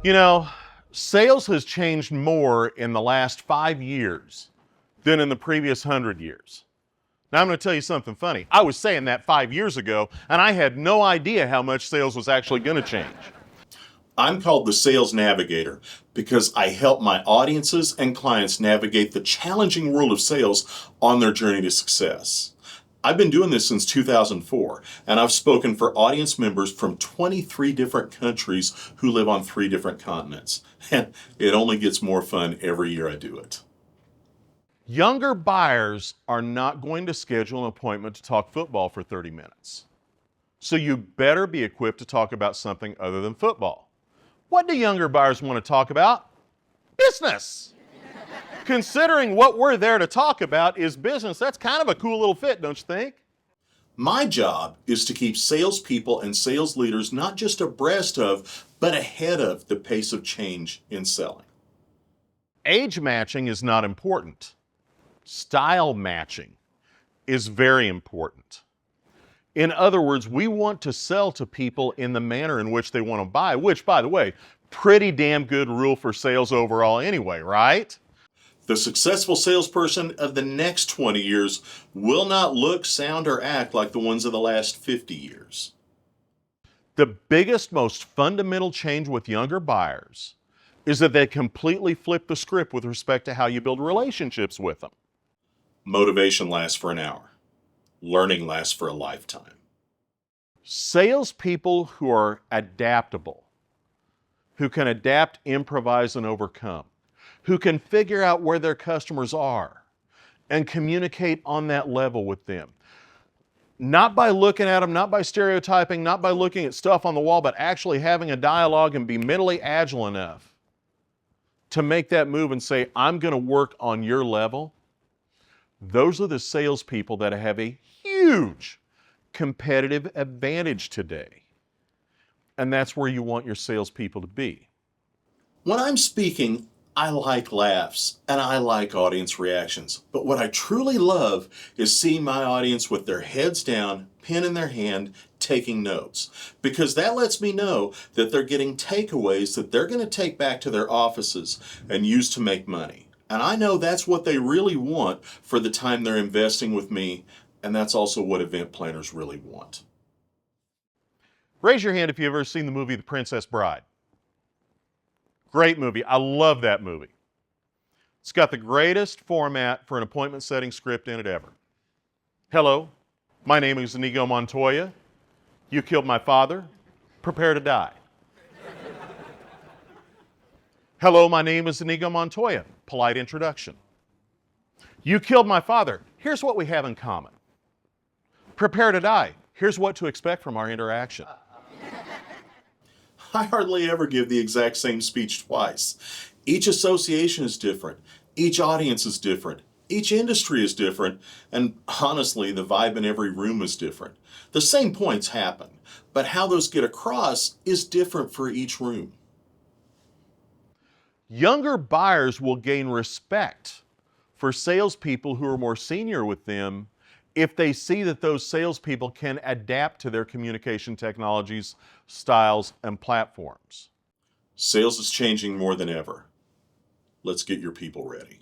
You know, sales has changed more in the last 5 years than in the previous 100 years. Now, I'm going to tell you something funny. I was saying that 5 years ago, and I had no idea how much sales was actually going to change. I'm called the Sales Navigator because I help my audiences and clients navigate the challenging world of sales on their journey to success. I've been doing this since 2004, and I've spoken for audience members from 23 different countries who live on 3 different continents. And it only gets more fun every year I do it. Younger buyers are not going to schedule an appointment to talk football for 30 minutes. So you better be equipped to talk about something other than football. What do younger buyers want to talk about? Business. Considering what we're there to talk about is business, that's kind of a cool little fit, don't you think? My job is to keep salespeople and sales leaders not just abreast of, but ahead of the pace of change in selling. Age matching is not important. Style matching is very important. In other words, we want to sell to people in the manner in which they want to buy, which, by the way, pretty damn good rule for sales overall anyway, right? The successful salesperson of the next 20 years will not look, sound, or act like the ones of the last 50 years. The biggest, most fundamental change with younger buyers is that they completely flip the script with respect to how you build relationships with them. Motivation lasts for an hour. Learning lasts for a lifetime. Salespeople who are adaptable, who can adapt, improvise, and overcome, who can figure out where their customers are and communicate on that level with them. Not by looking at them, not by stereotyping, not by looking at stuff on the wall, but actually having a dialogue and be mentally agile enough to make that move and say, I'm going to work on your level. Those are the salespeople that have a huge competitive advantage today. And that's where you want your salespeople to be. When I'm speaking, I like laughs and I like audience reactions. But what I truly love is seeing my audience with their heads down, pen in their hand, taking notes. Because that lets me know that they're getting takeaways that they're going to take back to their offices and use to make money. And I know that's what they really want for the time they're investing with me, and that's also what event planners really want. Raise your hand if you've ever seen the movie The Princess Bride. Great movie. I love that movie. It's got the greatest format for an appointment setting script in it ever. Hello, my name is Inigo Montoya. You killed my father. Prepare to die. Hello, my name is Inigo Montoya. Polite introduction. You killed my father. Here's what we have in common. Prepare to die. Here's what to expect from our interaction. I hardly ever give the exact same speech twice. Each association is different. Each audience is different. Each industry is different. And honestly, the vibe in every room is different. The same points happen, but how those get across is different for each room. Younger buyers will gain respect for salespeople who are more senior with them if they see that those salespeople can adapt to their communication technologies, styles, and platforms. Sales is changing more than ever. Let's get your people ready.